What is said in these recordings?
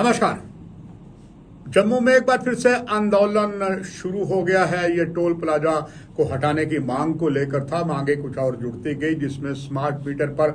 नमस्कार। जम्मू में एक बार फिर से आंदोलन शुरू हो गया है। ये टोल प्लाजा को हटाने की मांग को लेकर था। मांगे कुछ और जुड़ती गई, जिसमें स्मार्ट मीटर पर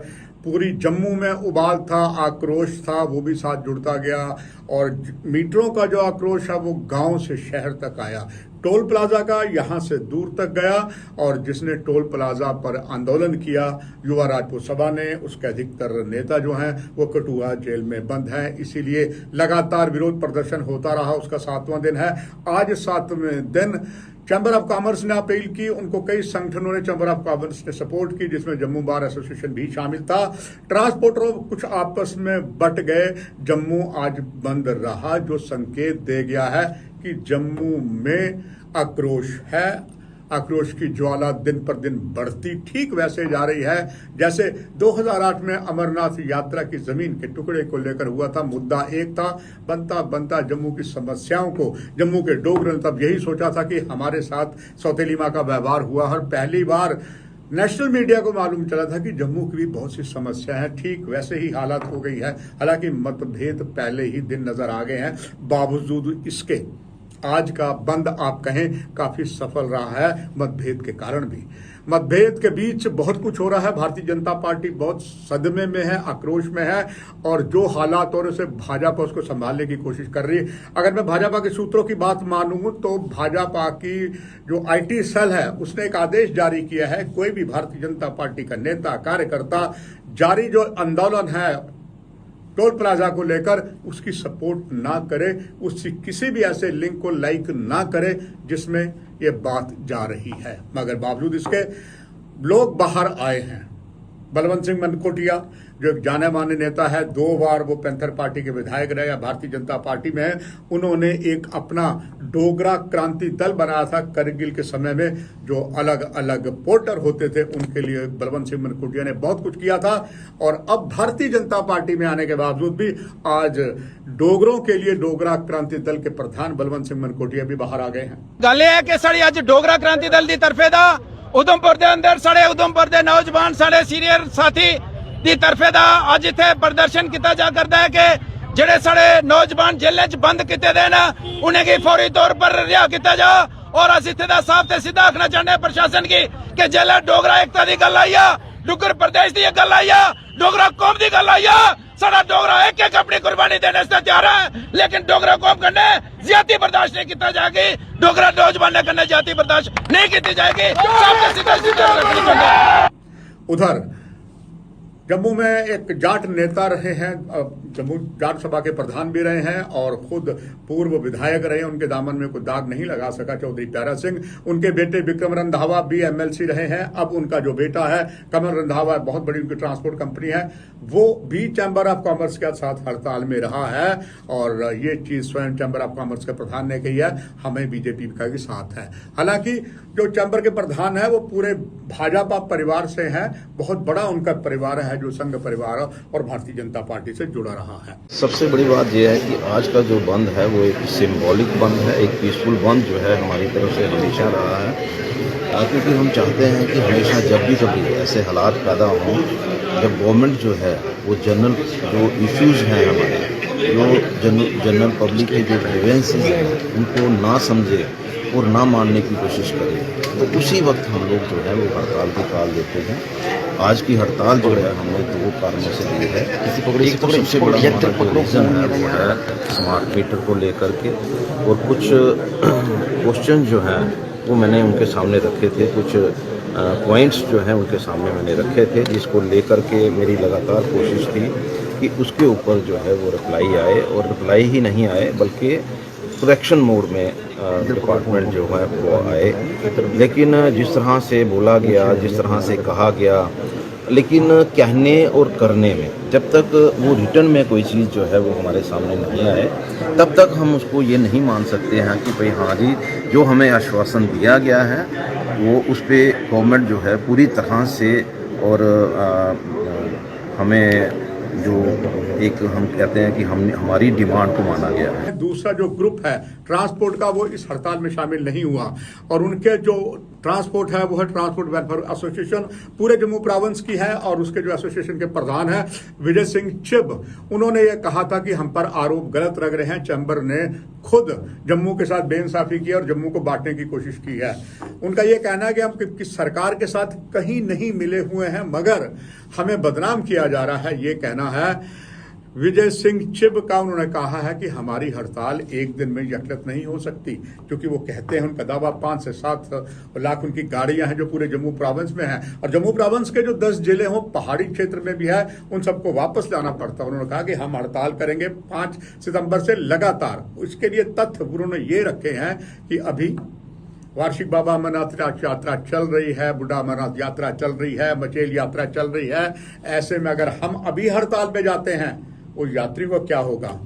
पूरी जम्मू में उबाल था, आक्रोश था, वो भी साथ जुड़ता गया। और मीटरों का जो आक्रोश है वो गांव से शहर तक आया, टोल प्लाजा का यहां से दूर तक गया। और जिसने टोल प्लाजा पर आंदोलन किया, युवा राजपूत सभा ने, उसके अधिकतर नेता जो हैं वो कठुआ जेल में बंद हैं। इसीलिए लगातार विरोध प्रदर्शन होता रहा। उसका 7वां दिन है। आज 7वें दिन चैम्बर ऑफ कॉमर्स ने अपील की। उनको कई संगठनों ने, चैम्बर ऑफ कॉमर्स ने सपोर्ट की, जिसमें जम्मू बार एसोसिएशन भी शामिल था। ट्रांसपोर्टरों कुछ आपस में बट गए। जम्मू आज बंद रहा, जो संकेत दे गया है कि जम्मू में आक्रोश है। आक्रोश की ज्वाला दिन पर दिन बढ़ती ठीक वैसे जा रही है जैसे 2008 में अमरनाथ यात्रा की जमीन के टुकड़े को लेकर हुआ था। मुद्दा एक था, बनता बनता जम्मू की समस्याओं को जम्मू के डोगरों ने तब यही सोचा था कि हमारे साथ सौतेली मां का व्यवहार हुआ। और पहली बार नेशनल मीडिया को मालूम चला था कि जम्मू की भी बहुत सी समस्याएं हैं। ठीक वैसे ही हालात हो गई है। हालांकि मतभेद पहले ही दिन नजर आ गए हैं। बावजूद इसके आज का बंद आप कहें काफी सफल रहा है, मतभेद के कारण भी। मतभेद के बीच बहुत कुछ हो रहा है। भारतीय जनता पार्टी बहुत सदमे में है, आक्रोश में है। और जो हालात और उसे भाजपा उसको संभालने की कोशिश कर रही है। अगर मैं भाजपा के सूत्रों की बात मानूं तो भाजपा की जो आईटी सेल है उसने एक आदेश जारी किया है, कोई भी भारतीय जनता पार्टी का नेता, कार्यकर्ता जारी जो आंदोलन है टोल प्लाजा को लेकर, उसकी सपोर्ट ना करे, उसकी किसी भी ऐसे लिंक को लाइक ना करे जिसमें ये बात जा रही है। मगर बावजूद इसके लोग बाहर आए हैं। बलवंत सिंह मनकोटिया जो एक जाने माने नेता है, 2 बार वो पैंथर पार्टी के विधायक रहे या भारतीय जनता पार्टी में है, उन्होंने एक अपना डोगरा क्रांति दल बनाया था करगिल के समय में। जो अलग अलग पोर्टर होते थे उनके लिए बलवंत सिंह मनकोटिया ने बहुत कुछ किया था। और अब भारतीय जनता पार्टी में आने के बावजूद भी आज डोगरों के लिए डोगरा क्रांति दल के प्रधान बलवंत सिंह मनकोटिया भी बाहर आ गए हैं। गल है कि साड़ी अज डोगरा क्रांति दल की तरफे दा उधमपुर के अंदर साढ़े उधमपुर के नौजवान साढ़े सीनियर साथी की तरफे दा अज इत्थे प्रदर्शन किया जा करता है कि जेडे साढ़े नौजवान जेल च बंद किए गए ना उन्हें फौरी तौर पर रिहा किया जा। और अस इत्थे दा साफ ते सीधा आखना चाहते हैं प्रशासन की कि जेल डोगरा एकता की गल आई आ, डुगर प्रदेश की गल आई आ, डोगरा कौम की गल आई आ। साडा डोगरा एक एक अपनी कुर्बानी देने से तैयार है, लेकिन डोगरा कौम कन्ने ज्यादा बर्दाश्त नहीं की जाएगी। डोगरा नौजवान कन्ने ज्यादा बर्दाश्त नहीं की जाएगी। उधर जम्मू में एक जाट नेता रहे हैं, जम्मू जाट सभा के प्रधान भी रहे हैं और खुद पूर्व विधायक रहे हैं। उनके दामन में कोई दाग नहीं लगा सका चौधरी प्यारा सिंह। उनके बेटे विक्रम रंधावा भी एमएलसी रहे हैं। अब उनका जो बेटा है कमल रंधावा, बहुत बड़ी उनकी ट्रांसपोर्ट कंपनी है, वो भी चैम्बर ऑफ कॉमर्स के साथ हड़ताल में रहा है। और ये चीज स्वयं चैम्बर ऑफ कॉमर्स के प्रधान ने कही है, हमें बीजेपी का भी साथ है। हालांकि जो चैम्बर के प्रधान है वो पूरे भाजपा परिवार से हैं, बहुत बड़ा उनका परिवार है जो संघ परिवार और भारतीय जनता पार्टी से जुड़ा रहा है। सबसे बड़ी बात यह है कि आज का जो बंद है वो एक सिंबॉलिक बंद है, एक पीसफुल बंद जो है हमारी तरफ से हमेशा रहा है। क्योंकि हम चाहते हैं कि हमेशा जब भी कभी ऐसे हालात पैदा हों, जब गवर्नमेंट जो है वो जनरल जो इश्यूज़ हैं हमारे, जो जनरल पब्लिक के जो ग्रीवेंसेस हैं उनको ना समझे और ना मानने की कोशिश करें, तो उसी वक्त हम लोग जो है वो हड़ताल की काल देते हैं। आज की हड़ताल जो है हमने 2 कारणों से ली है। एक तो सबसे बड़ा हमारा जो रीज़न है वो है स्मार्ट मीटर को लेकर के, और कुछ क्वेश्चन जो हैं वो मैंने उनके सामने रखे थे, कुछ पॉइंट्स जो हैं उनके सामने मैंने रखे थे, जिसको लेकर के मेरी लगातार कोशिश थी कि उसके ऊपर जो है वो रिप्लाई आए। और रिप्लाई ही नहीं आए बल्कि करेक्शन मोड में डिपार्टमेंट जो है वो आए। लेकिन जिस तरह से बोला गया, जिस तरह से कहा गया, लेकिन कहने और करने में जब तक वो रिटर्न में कोई चीज़ जो है वो हमारे सामने नहीं आए, तब तक हम उसको ये नहीं मान सकते हैं कि भाई हाँ जी जो हमें आश्वासन दिया गया है वो उस पर गवर्नमेंट जो है पूरी तरह से, और हमें जो एक हम कहते हैं कि हमारी डिमांड को माना गया है। दूसरा जो ग्रुप है ट्रांसपोर्ट का वो इस हड़ताल में शामिल नहीं हुआ और उनके जो ट्रांसपोर्ट है वो है ट्रांसपोर्ट वेलफेयर एसोसिएशन पूरे जम्मू प्रोविंस की है। और उसके जो एसोसिएशन के प्रधान है विजय सिंह चिब, उन्होंने ये कहा था कि हम पर आरोप गलत लग रहे हैं। चैम्बर ने खुद जम्मू के साथ बेइंसाफी की और जम्मू को बांटने की कोशिश की है। उनका ये कहना है कि हम कि सरकार के साथ कहीं नहीं मिले हुए हैं, मगर हमें बदनाम किया जा रहा है, ये कहना है विजय सिंह चिब का। उन्होंने कहा है कि हमारी हड़ताल एक दिन में यकलत नहीं हो सकती, क्योंकि वो कहते हैं उनका दावा 5 से 7 लाख उनकी गाड़ियां हैं जो पूरे जम्मू प्रोविंस में हैं, और जम्मू प्रोविंस के जो 10 जिले हों पहाड़ी क्षेत्र में भी है, उन सबको वापस लाना पड़ता है। उन्होंने कहा कि हम हड़ताल करेंगे 5 सितंबर से लगातार। इसके लिए तथ्य उन्होंने ये रखे हैं कि अभी वार्षिक बाबा अमरनाथ यात्रा चल रही है, बुढ़ा अमरनाथ यात्रा चल रही है, मचेल यात्रा चल रही है। ऐसे में अगर हम अभी हड़ताल पे जाते हैं, उस यात्री को क्या होगा?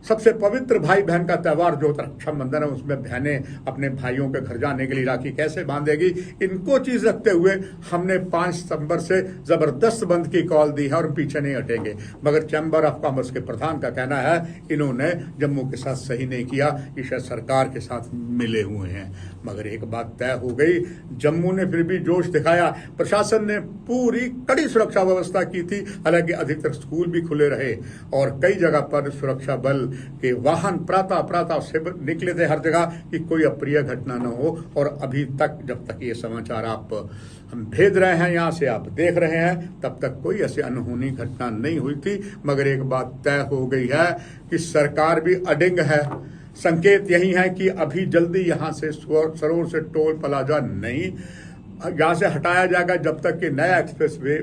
सबसे पवित्र भाई बहन का त्यौहार जो रक्षाबंधन है, उसमें बहनें अपने भाइयों के घर जाने के लिए राखी कैसे बांधेगी? इनको चीज रखते हुए हमने 5 सितंबर से जबरदस्त बंद की कॉल दी है और पीछे नहीं हटेंगे। मगर चैम्बर ऑफ कॉमर्स के प्रधान का कहना है इन्होंने जम्मू के साथ सही नहीं किया, ये शायद सरकार के साथ मिले हुए हैं। मगर एक बात तय हो गई, जम्मू ने फिर भी जोश दिखाया। प्रशासन ने पूरी कड़ी सुरक्षा व्यवस्था की थी, हालांकि अधिकतर स्कूल भी खुले रहे और कई जगह पर सुरक्षा बल के वाहन प्रातः से निकले थे हर जगह कि कोई अप्रिय घटना न हो। और अभी तक, जब तक ये समाचार हम भेज रहे हैं, यहाँ से आप देख रहे हैं, तब तक कोई ऐसी अनहोनी घटना नहीं हुई थी। मगर एक बात तय हो गई है कि सरकार भी अडिंग है। संकेत यही है कि अभी जल्दी यहाँ से सरोवर से टोल प्लाजा नहीं यहाँ से हटाया जाएगा जब तक कि नया एक्सप्रेसवे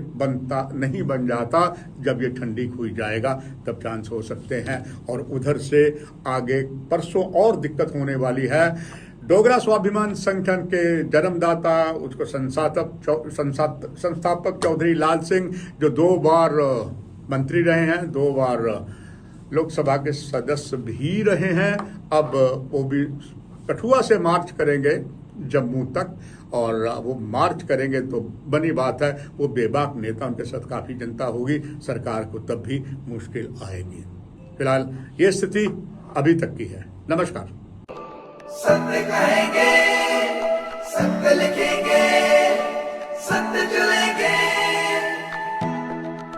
नहीं बन जाता। जब ये ठंडी हुई जाएगा तब चांस हो सकते हैं। और उधर से आगे परसों और दिक्कत होने वाली है। डोगरा स्वाभिमान संगठन के जन्मदाता, उसको संस्थापक चौधरी लाल सिंह, जो 2 बार मंत्री रहे हैं, 2 बार लोकसभा के सदस्य भी रहे हैं, अब वो भी कठुआ से मार्च करेंगे जम्मू तक। और वो मार्च करेंगे तो बनी बात है वो बेबाक नेता, उनके साथ काफी जनता होगी, सरकार को तब भी मुश्किल आएगी। फिलहाल ये स्थिति अभी तक की है। नमस्कार। सत्य कहेंगे, सत्य लिखेंगे, सत्य चलेंगे।